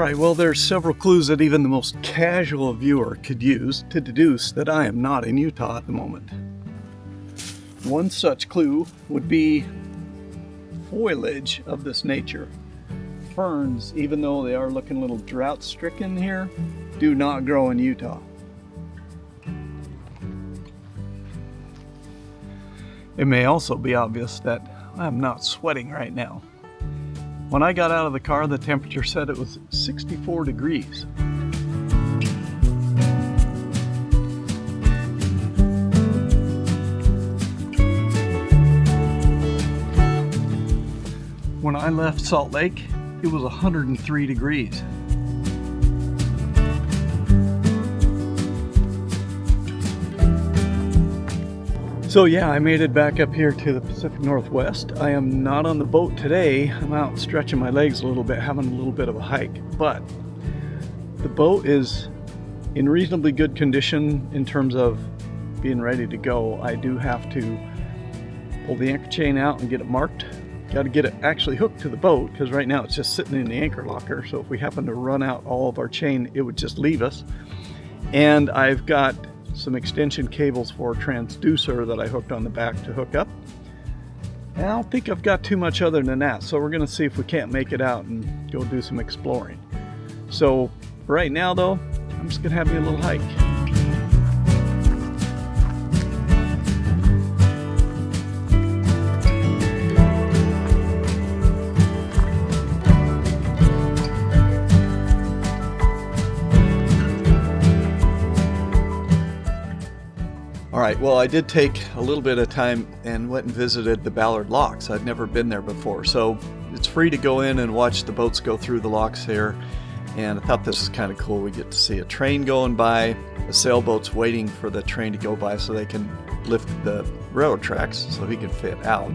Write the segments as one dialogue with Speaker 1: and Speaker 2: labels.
Speaker 1: Alright, well there's several clues that even the most casual viewer could use to deduce that I am not in Utah at the moment. One such clue would be foliage of this nature. Ferns, even though they are looking a little drought stricken here, do not grow in Utah. It may also be obvious that I'm not sweating right now. When I got out of the car, the temperature said it was 64 degrees. When I left Salt Lake, it was 103 degrees. So yeah, I made it back up here to the Pacific Northwest. I am not on the boat today. I'm out stretching my legs a little bit, having a little bit of a hike. But the boat is in reasonably good condition in terms of being ready to go. I do have to pull the anchor chain out and get it marked. Got to get it actually hooked to the boat because right now it's just sitting in the anchor locker. So if we happen to run out all of our chain, it would just leave us. And I've got some extension cables for transducer that I hooked on the back to hook up. And I don't think I've got too much other than that, so we're going to see if we can't make it out and go do some exploring. So right now though, I'm just going to have me a little hike. Alright, well I did take a little bit of time and went and visited the Ballard Locks. I'd never been there before, so it's free to go in and watch the boats go through the locks here. And I thought this was kind of cool. We get to see a train going by, the sailboat's waiting for the train to go by so they can lift the railroad tracks so he can fit out.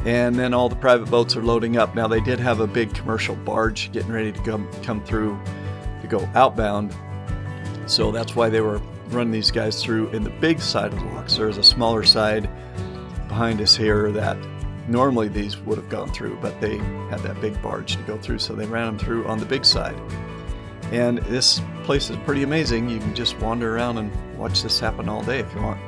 Speaker 1: And then all the private boats are loading up. Now they did have a big commercial barge getting ready to come through to go outbound. So that's why they were running these guys through in the big side of the locks. There's a smaller side behind us here that normally these would have gone through, but they had that big barge to go through, so they ran them through on the big side. And this place is pretty amazing. You can just wander around and watch this happen all day if you want.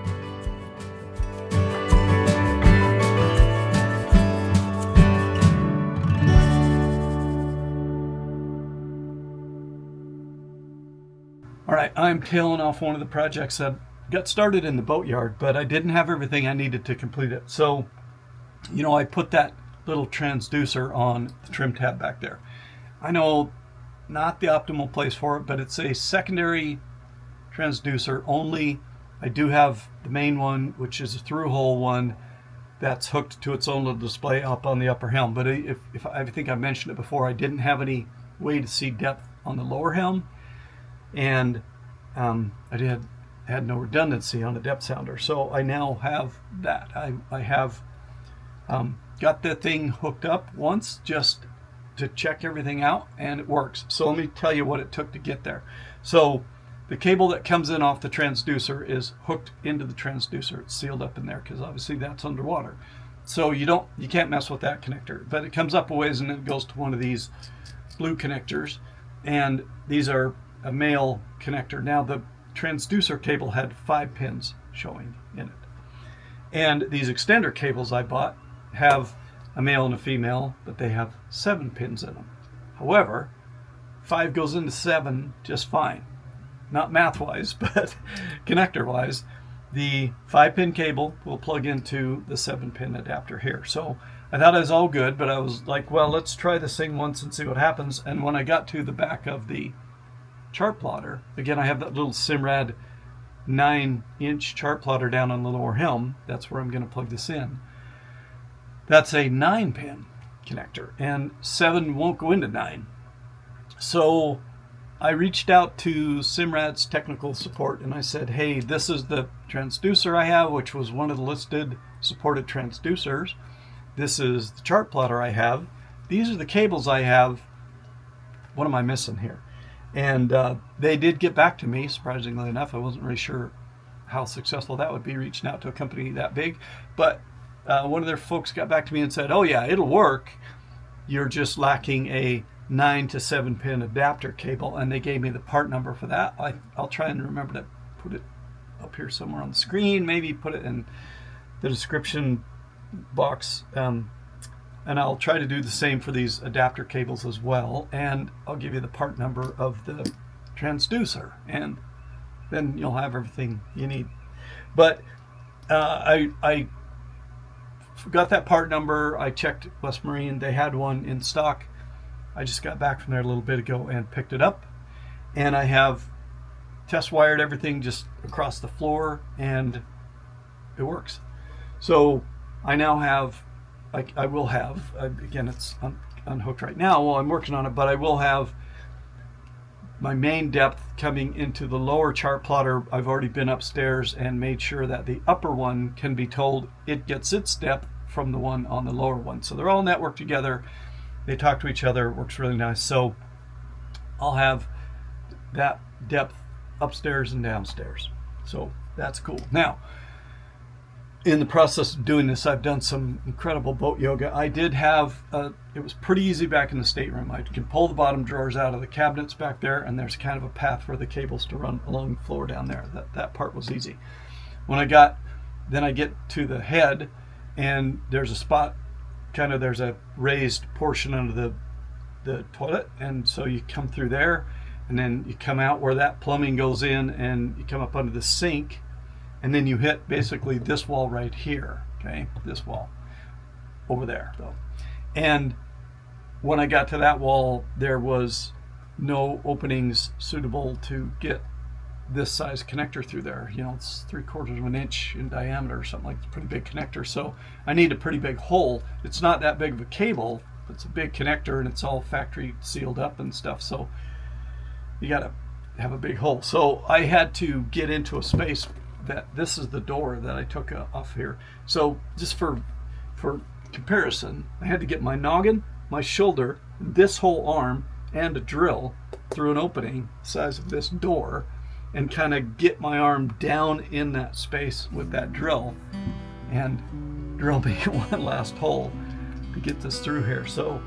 Speaker 1: Alright, I'm tailing off one of the projects that got started in the boatyard, but I didn't have everything I needed to complete it. So, you know, I put that little transducer on the trim tab back there. I know not the optimal place for it, but it's a secondary transducer only. I do have the main one, which is a through-hole one that's hooked to its own little display up on the upper helm. But if I think I mentioned it before, I didn't have any way to see depth on the lower helm. And I had no redundancy on the depth sounder, so I now have that. I have got the thing hooked up once just to check everything out, and it works. So let me tell you what it took to get there. So the cable that comes in off the transducer is hooked into the transducer. It's sealed up in there because obviously that's underwater. So you can't mess with that connector. But it comes up a ways and it goes to one of these blue connectors, and these are a male connector. Now the transducer cable had 5 pins showing in it. And these extender cables I bought have a male and a female, but they have 7 pins in them. However, 5 goes into 7 just fine. Not math-wise, but connector-wise. The 5-pin cable will plug into the 7-pin adapter here. So I thought it was all good, but I was like, well, let's try this thing once and see what happens. And when I got to the back of the chart plotter, again, I have that little Simrad 9-inch chart plotter down on the lower helm. That's where I'm going to plug this in. That's a 9-pin connector, and 7 won't go into 9. So I reached out to Simrad's technical support and I said, hey, this is the transducer I have, which was one of the listed supported transducers. This is the chart plotter I have. These are the cables I have. What am I missing here? And they did get back to me, surprisingly enough. I wasn't really sure how successful that would be, reaching out to a company that big. But one of their folks got back to me and said, oh yeah, it'll work. You're just lacking a 9 to 7 pin adapter cable, and they gave me the part number for that. I'll try and remember to put it up here somewhere on the screen, maybe put it in the description box, and I'll try to do the same for these adapter cables as well, and I'll give you the part number of the transducer, and then you'll have everything you need. But I got that part number. I checked West Marine, they had one in stock. I just got back from there a little bit ago and picked it up, and I have test wired everything just across the floor, and it works. So I now have, I will have, again, it's unhooked right now while I'm working on it, but I will have my main depth coming into the lower chart plotter. I've already been upstairs and made sure that the upper one can be told it gets its depth from the one on the lower one. So they're all networked together. They talk to each other. It works really nice. So I'll have that depth upstairs and downstairs. So that's cool. Now, in the process of doing this, I've done some incredible boat yoga. I did have, it was pretty easy back in the stateroom. I can pull the bottom drawers out of the cabinets back there, and there's kind of a path for the cables to run along the floor down there. That part was easy. When I get to the head, and there's a spot, there's a raised portion under the toilet, and so you come through there, and then you come out where that plumbing goes in, and you come up under the sink, and then you hit basically this wall right here, okay? This wall over there, though. And when I got to that wall, there was no openings suitable to get this size connector through there. You know, it's 3/4 of an inch in diameter or something, like it's a pretty big connector. So I need a pretty big hole. It's not that big of a cable, but it's a big connector, and it's all factory sealed up and stuff. So you gotta have a big hole. So I had to get into a space that this is the door that I took off here. So just for comparison, I had to get my noggin, my shoulder, this whole arm, and a drill through an opening the size of this door, and kind of get my arm down in that space with that drill and drill me one last hole to get this through here. So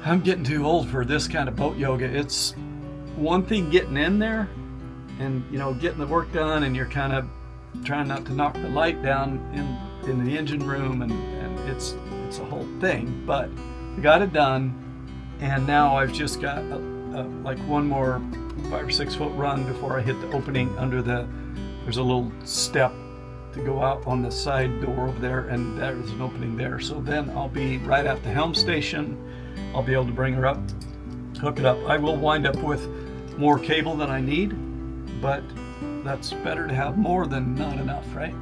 Speaker 1: I'm getting too old for this kind of boat yoga. It's one thing getting in there and, you know, getting the work done, and you're kind of trying not to knock the light down in the engine room, and it's a whole thing, but I got it done, and now I've just got like one more 5 or 6 foot run before I hit the opening under there's a little step to go out on the side door over there, and there's an opening there. So then I'll be right at the helm station. I'll be able to bring her up, hook it up. I will wind up with more cable than I need, but that's better to have more than not enough, right?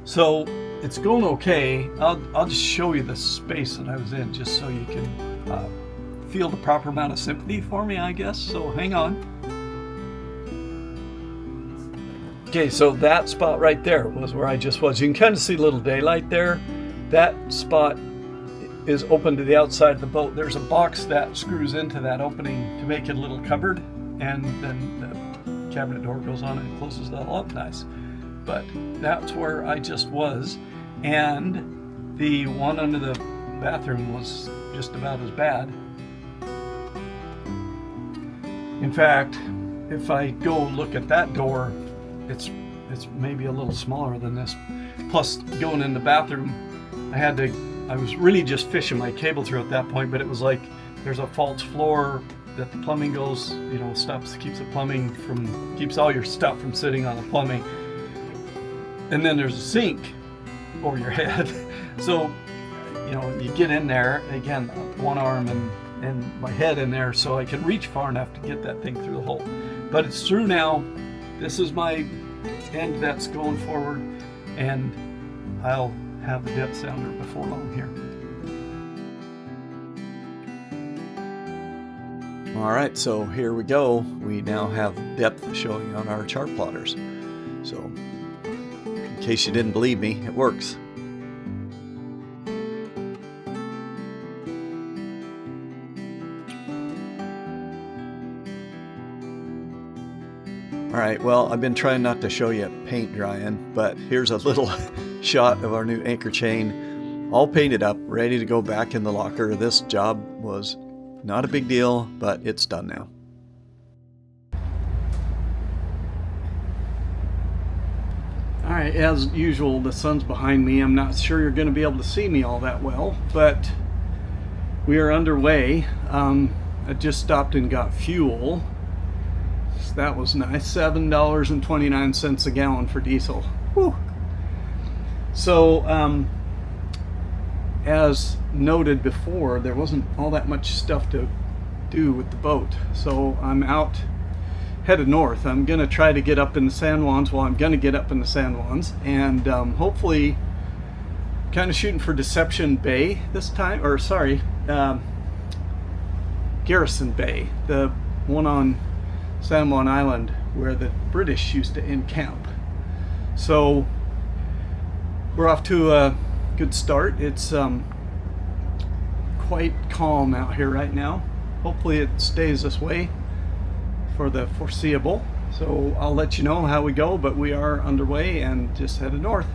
Speaker 1: So it's going okay. I'll just show you the space that I was in, just so you can feel the proper amount of sympathy for me, I guess. So hang on. Okay, so that spot right there was where I just was. You can kind of see a little daylight there. That spot is open to the outside of the boat. There's a box that screws into that opening to make it a little cupboard, and then the cabinet door goes on and closes that all up nice. But that's where I just was, and the one under the bathroom was just about as bad. In fact, if I go look at that door, it's maybe a little smaller than this. Plus, going in the bathroom, I was really just fishing my cable through at that point, but it was like there's a false floor that the plumbing goes, you know, keeps all your stuff from sitting on the plumbing. And then there's a sink over your head. So, you know, you get in there, again, one arm and my head in there, so I can reach far enough to get that thing through the hole. But it's through now. This is my end that's going forward, and I'll have the depth sounder before long here. All right, so here we go. We now have depth showing on our chart plotters. So in case you didn't believe me, it works. All right, well, I've been trying not to show you paint drying, but here's a little shot of our new anchor chain, all painted up, ready to go back in the locker. This job was
Speaker 2: Not a big deal, but it's done now.
Speaker 1: All right, as usual, the sun's behind me. I'm not sure you're going to be able to see me all that well, but we are underway. I just stopped and got fuel. So that was nice. $7.29 a gallon for diesel. Whew. So, as noted before, there wasn't all that much stuff to do with the boat. So I'm out, headed north. I'm going to try to get up in the San Juans. Well, I'm going to get up in the San Juans, and hopefully kind of shooting for Deception Bay this time, or sorry, Garrison Bay, the one on San Juan Island where the British used to encamp. So we're off to a good start. It's quite calm out here right now. Hopefully it stays this way for the foreseeable. So I'll let you know how we go, but we are underway and just headed north.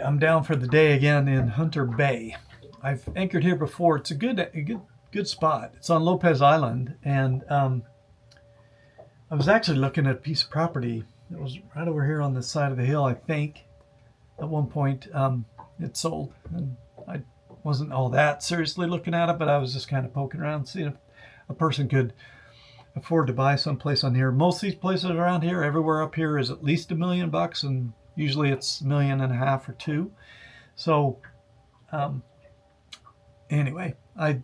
Speaker 1: I'm down for the day again in Hunter Bay. I've anchored here before. It's a good spot. It's on Lopez Island, and I was actually looking at a piece of property that was right over here on the side of the hill, I think. At one point, it sold, and I wasn't all that seriously looking at it, but I was just kind of poking around, seeing if a person could afford to buy someplace on here. Most of these places around here, everywhere up here, is at least $1 million, and usually it's $1.5 million or $2 million. So, anyway, I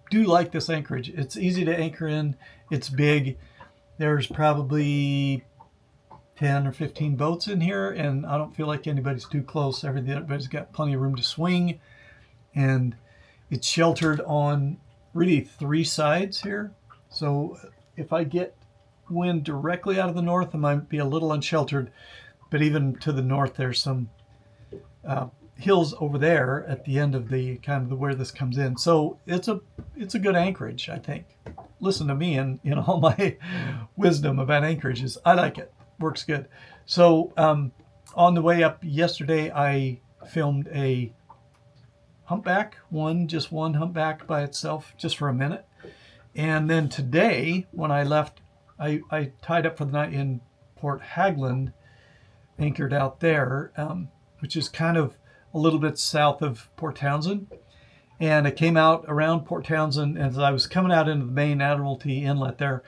Speaker 1: do like this anchorage. It's easy to anchor in. It's big. There's probably 10 or 15 boats in here, and I don't feel like anybody's too close. Everybody's got plenty of room to swing, and it's sheltered on really 3 sides here. So if I get wind directly out of the north, I might be a little unsheltered, but even to the north, there's some hills over there at the end of the kind of the where this comes in. So it's a good anchorage, I think. Listen to me and all my wisdom about anchorages. I like it. Works good. So on the way up yesterday, I filmed a humpback, just one humpback by itself, just for a minute. And then today, when I left, I tied up for the night in Port Hagland, anchored out there, which is kind of a little bit south of Port Townsend. And I came out around Port Townsend, and as I was coming out into the main Admiralty Inlet there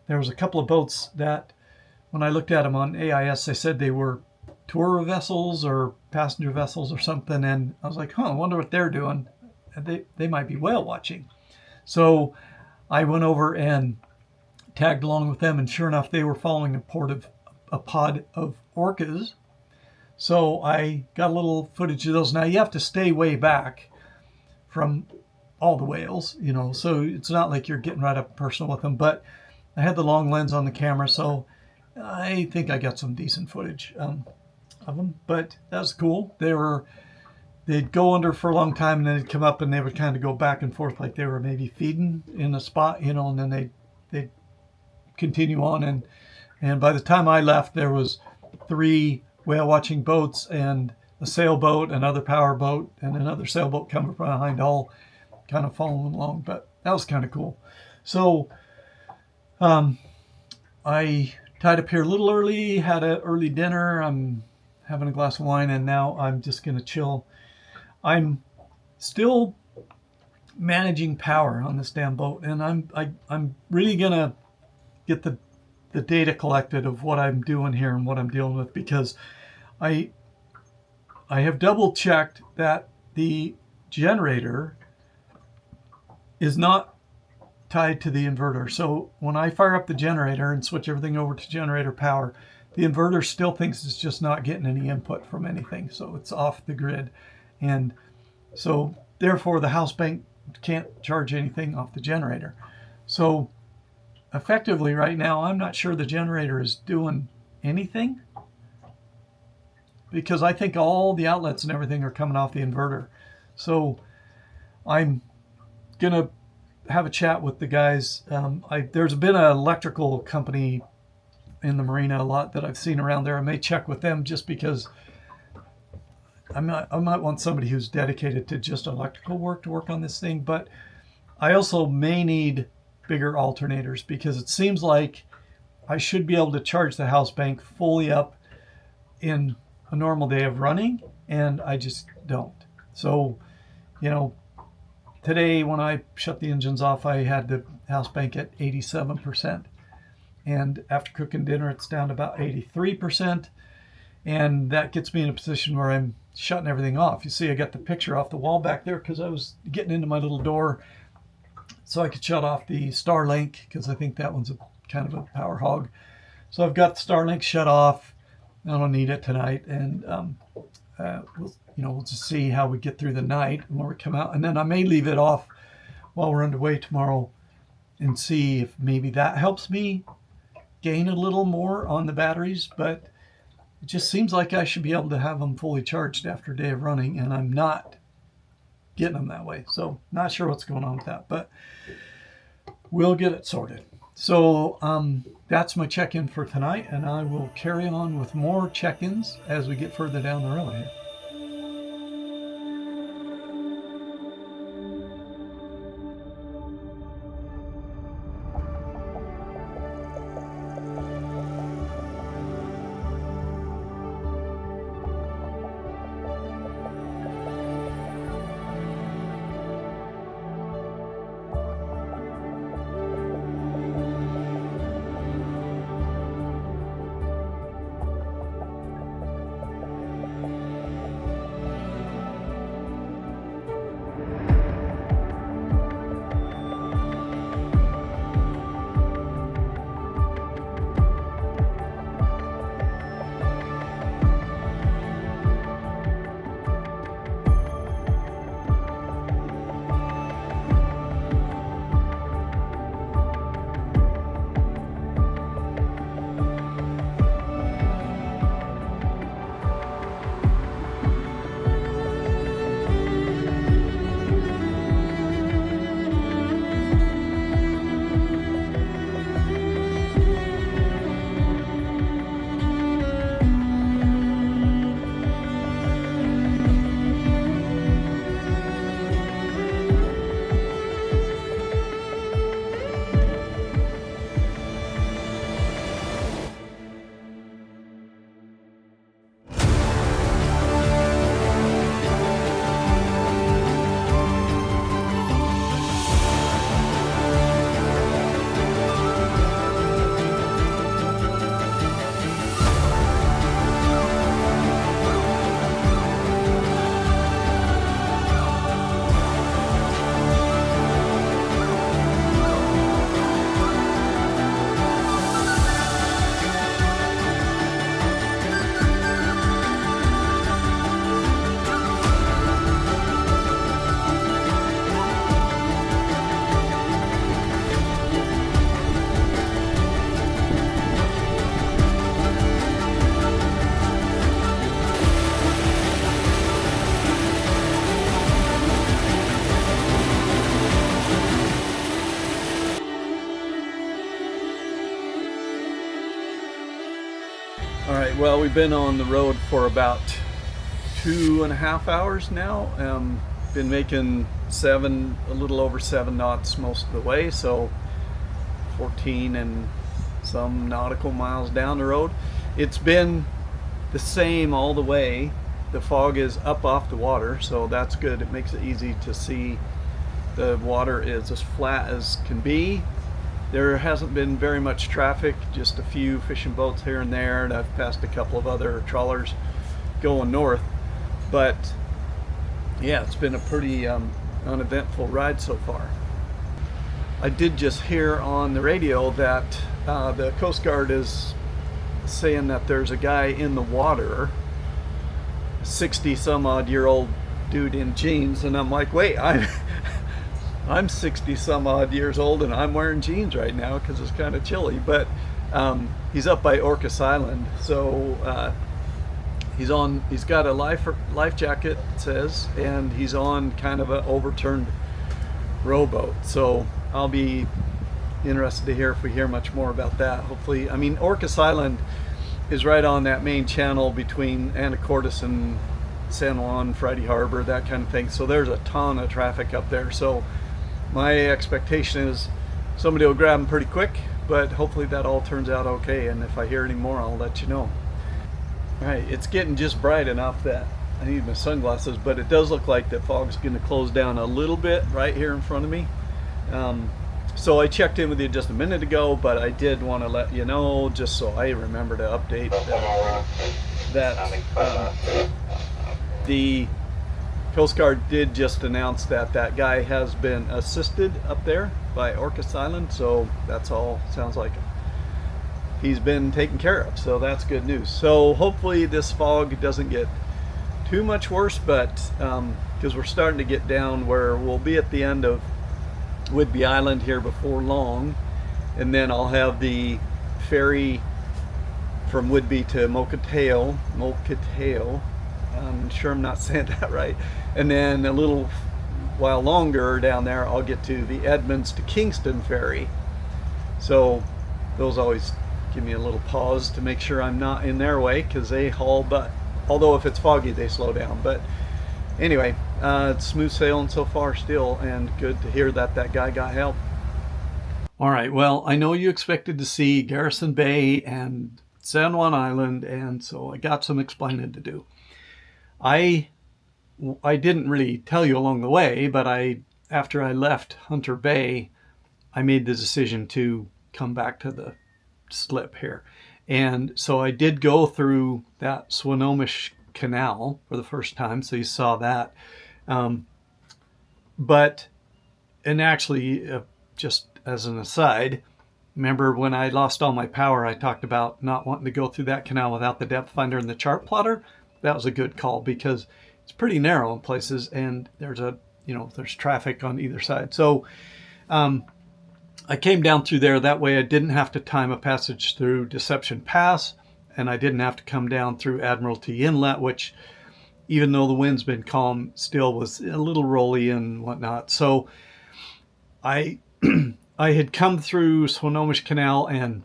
Speaker 1: was a couple of boats that, when I looked at them on AIS, they said they were tour vessels or passenger vessels or something. And I was like, I wonder what they're doing. They might be whale watching. So I went over and tagged along with them, and sure enough, they were following a pod of orcas. So I got a little footage of those. Now you have to stay way back from all the whales, so it's not like you're getting right up personal with them, but I had the long lens on the camera, so I think I got some decent footage of them, but that was cool. They'd go under for a long time, and then they'd come up, and they would kind of go back and forth like they were maybe feeding in a spot, and then they'd continue on, and by the time I left, there was 3 whale watching boats and a sailboat, another power boat, and another sailboat coming from behind, all kind of following along. But that was kind of cool. So I tied up here a little early, had an early dinner. I'm having a glass of wine, and now I'm just going to chill. I'm still managing power on this damn boat, and I'm really going to get the data collected of what I'm doing here and what I'm dealing with, because I have double checked that the generator is not tied to the inverter. So when I fire up the generator and switch everything over to generator power, the inverter still thinks it's just not getting any input from anything. So it's off the grid. And so therefore the house bank can't charge anything off the generator. So effectively right now, I'm not sure the generator is doing anything, because I think all the outlets and everything are coming off the inverter. So I'm going to have a chat with the guys. There's been an electrical company in the marina a lot that I've seen around there. I may check with them, just because I might want somebody who's dedicated to just electrical work to work on this thing. But I also may need bigger alternators because it seems like I should be able to charge the house bank fully up in a normal day of running, and I just don't. So, today when I shut the engines off, I had the house bank at 87%. And after cooking dinner, it's down to about 83%. And that gets me in a position where I'm shutting everything off. You see, I got the picture off the wall back there because I was getting into my little door so I could shut off the Starlink, because I think that one's a kind of a power hog. So I've got the Starlink shut off. I don't need it tonight, and we'll just see how we get through the night when we come out, and then I may leave it off while we're underway tomorrow and see if maybe that helps me gain a little more on the batteries. But it just seems like I should be able to have them fully charged after a day of running, and I'm not getting them that way. So not sure what's going on with that, but we'll get it sorted. So that's my check-in for tonight, and I will carry on with more check-ins as we get further down the road here. All right, well, we've been on the road for about 2.5 hours now. Been making a little over 7 knots most of the way, so 14 and some nautical miles down the road. It's been the same all the way. The fog is up off the water, so that's good. It makes it easy to see. The water is as flat as can be. There hasn't been very much traffic, just a few fishing boats here and there, and I've passed a couple of other trawlers going north. But yeah, it's been a pretty uneventful ride so far. I did just hear on the radio that the Coast Guard is saying that there's a guy in the water, 60 some odd year old dude in jeans, and I'm like, wait, I'm 60 some odd years old and I'm wearing jeans right now because it's kind of chilly. But he's up by Orca Island, so he's got a life jacket, it says, and he's on kind of an overturned rowboat. So I'll be interested to hear if we hear much more about that. Hopefully, I mean, Orca Island is right on that main channel between Anchorage and San Juan, Friday Harbor, that kind of thing. So there's a ton of traffic up there. So my expectation is somebody will grab them pretty quick, but hopefully that all turns out okay, and if I hear any more, I'll let you know. All right, it's getting just bright enough that I need my sunglasses, but it does look like the fog's going to close down a little bit right here in front of me. So I checked in with you just a minute ago, but I did want to let you know, just so I remember to update that the Coast Guard did just announce that that guy has been assisted up there by Orca Island, so that's all sounds like he's been taken care of, so that's good news. So hopefully this fog doesn't get too much worse, but because we're starting to get down where we'll be at the end of Whidbey Island here before long, and then I'll have the ferry from Whidbey to Mokateo. I'm sure I'm not saying that right. And then a little while longer down there, I'll get to the Edmonds to Kingston ferry. So those always give me a little pause to make sure I'm not in their way, because they haul butt. Although if it's foggy, they slow down. But anyway, it's smooth sailing so far still, and good to hear that that guy got help. All right, well, I know you expected to see Garrison Bay and San Juan Island, and so I got some explaining to do. I didn't really tell you along the way, but after I left Hunter Bay, I made the decision to come back to the slip here. And so I did go through that Swinomish Canal for the first time, so you saw that. And actually, just as an aside, remember when I lost all my power, I talked about not wanting to go through that canal without the depth finder and the chart plotter? That was a good call, because it's pretty narrow in places, and there's traffic on either side. So I came down through there. That way I didn't have to time a passage through Deception Pass, and I didn't have to come down through Admiralty Inlet, which, even though the wind's been calm, still was a little rolly and whatnot. So I had come through Swinomish Canal and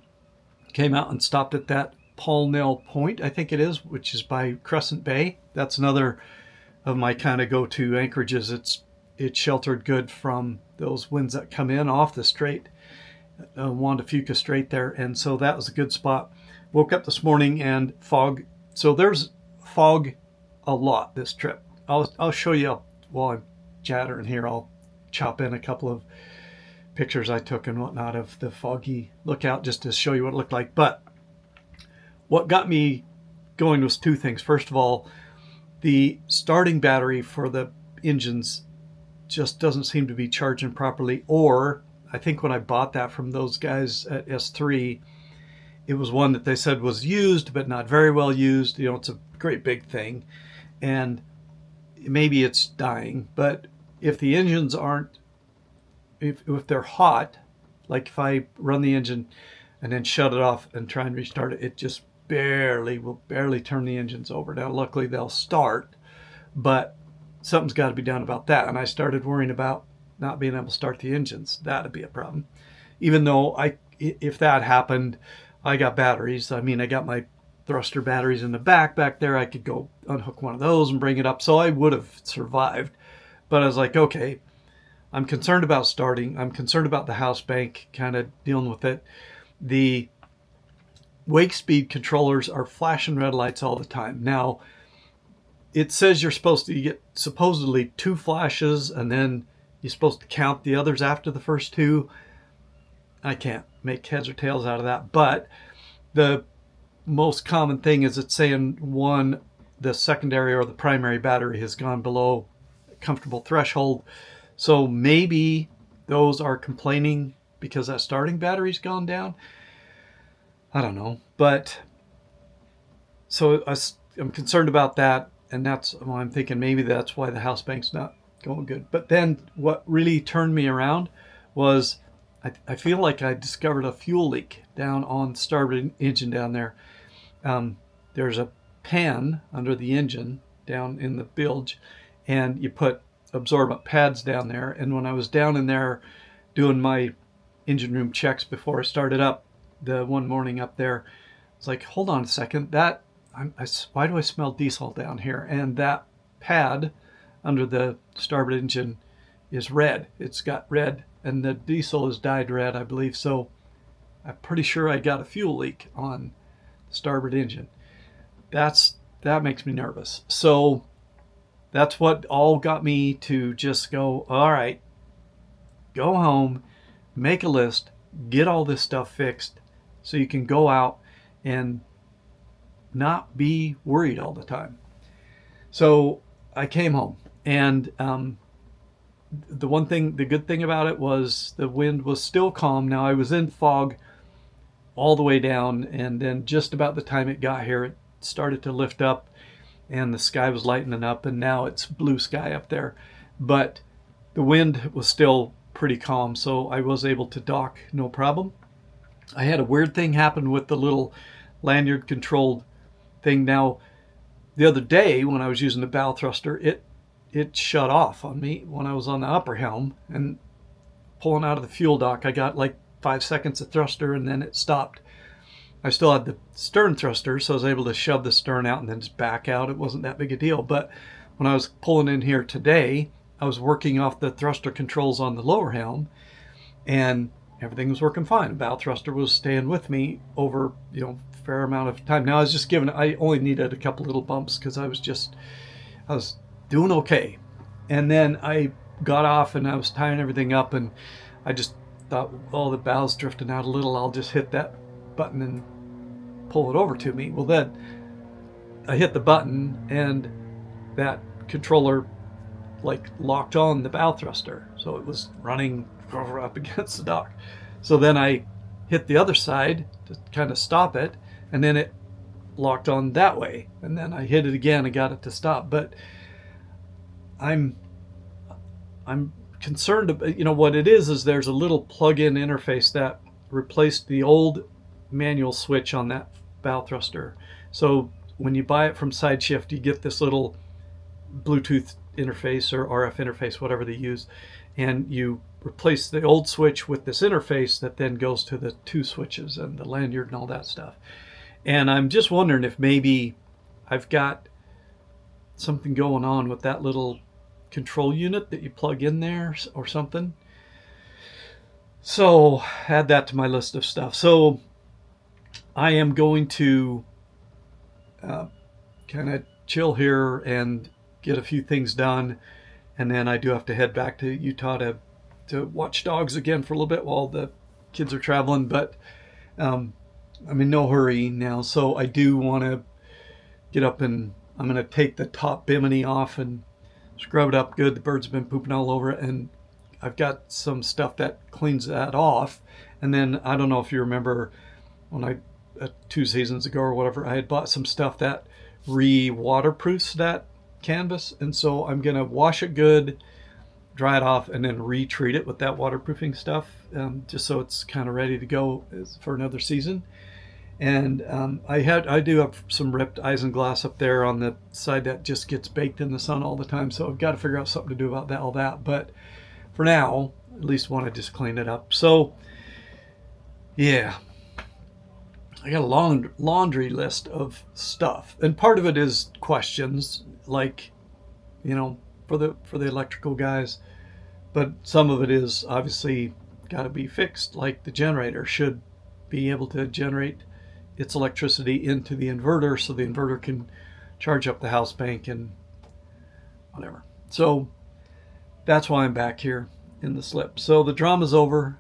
Speaker 1: came out and stopped at that Paulnell Point, I think it is, which is by Crescent Bay. That's another of my kind of go-to anchorages. It's sheltered good from those winds that come in off the strait, Juan de Fuca Strait there, and so that was a good spot. Woke up this morning and fog. So there's fog a lot this trip. I'll show you while I'm chattering here. I'll chop in a couple of pictures I took and whatnot of the foggy lookout just to show you what it looked like. But what got me going was two things. First of all, the starting battery for the engines just doesn't seem to be charging properly, or I think when I bought that from those guys at S3, it was one that they said was used but not very well used. It's a great big thing, and maybe it's dying. But if the engines aren't, if they're hot, like if I run the engine and then shut it off and try and restart it, it just will barely turn the engines over. Now luckily they'll start, but something's got to be done about that. And I started worrying about not being able to start the engines. That'd be a problem. Even though if that happened, I got batteries. I mean, I got my thruster batteries in the back there. I could go unhook one of those and bring it up. So I would have survived. But I was like, okay, I'm concerned about starting. I'm concerned about the house bank, kind of dealing with it. The wake speed controllers are flashing red lights all the time. Now, it says you're supposed to get supposedly 2 flashes, and then you're supposed to count the others after the first 2. I can't make heads or tails out of that. But the most common thing is it's saying the secondary or the primary battery has gone below a comfortable threshold. So maybe those are complaining because that starting battery's gone down. I don't know. But so I'm concerned about that. And that's why I'm thinking maybe that's why the house bank's not going good. But then what really turned me around was I feel like I discovered a fuel leak down on the starboard engine down there. There's a pan under the engine down in the bilge, and you put absorbent pads down there. And when I was down in there doing my engine room checks before I started up the one morning up there, it's like, hold on a second, why do I smell diesel down here? And that pad under the starboard engine is red. It's got red, and the diesel is dyed red, I believe. So I'm pretty sure I got a fuel leak on the starboard engine. That makes me nervous. So that's what all got me to just go, all right, go home, make a list, get all this stuff fixed so you can go out and not be worried all the time. So I came home, and the good thing about it was the wind was still calm. Now I was in fog all the way down, and then just about the time it got here, it started to lift up and the sky was lightening up, and now it's blue sky up there. But the wind was still pretty calm, so I was able to dock no problem. I had a weird thing happen with the little lanyard controlled thing. Now, the other day when I was using the bow thruster, it shut off on me when I was on the upper helm, and pulling out of the fuel dock, I got like 5 seconds of thruster and then it stopped. I still had the stern thruster, so I was able to shove the stern out and then just back out. It wasn't that big a deal. But when I was pulling in here today, I was working off the thruster controls on the lower helm, and everything was working fine. The bow thruster was staying with me over, a fair amount of time. Now I only needed a couple little bumps because I was doing okay. And then I got off and I was tying everything up, and I just thought, oh, the bow's drifting out a little. I'll just hit that button and pull it over to me. Well, then I hit the button and that controller locked on the bow thruster, so it was running up against the dock. So then I hit the other side to kind of stop it, and then it locked on that way, and then I hit it again and got it to stop. But I'm concerned about, what it is there's a little plug-in interface that replaced the old manual switch on that bow thruster. So when you buy it from Side Shift, you get this little Bluetooth interface or RF interface, whatever they use, and you replace the old switch with this interface that then goes to the two switches and the lanyard and all that stuff. And I'm just wondering if maybe I've got something going on with that little control unit that you plug in there or something. So add that to my list of stuff. So I am going to kind of chill here and get a few things done, and then I do have to head back to Utah to watch dogs again for a little bit while the kids are traveling. But I'm in no hurry now, so I do want to get up, and I'm going to take the top bimini off and scrub it up good. The birds have been pooping all over it, and I've got some stuff that cleans that off. And then I don't know if you remember when 2 seasons ago or whatever, I had bought some stuff that waterproofs that canvas, and so I'm gonna wash it good, dry it off, and then retreat it with that waterproofing stuff, just so it's kind of ready to go for another season. And I do have some ripped isinglass up there on the side that just gets baked in the sun all the time, so I've got to figure out something to do about all that. But for now, at least want to just clean it up. So yeah, I got a long laundry list of stuff, and part of it is questions, like, for the electrical guys, but some of it is obviously got to be fixed, like the generator should be able to generate its electricity into the inverter so the inverter can charge up the house bank and whatever. So that's why I'm back here in the slip. So the drama's over.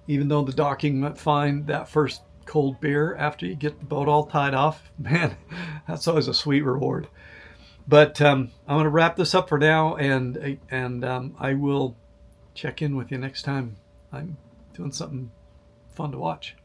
Speaker 1: Even though the docking went fine, that first cold beer after you get the boat all tied off, man, that's always a sweet reward. But I'm going to wrap this up for now, and I will check in with you next time I'm doing something fun to watch.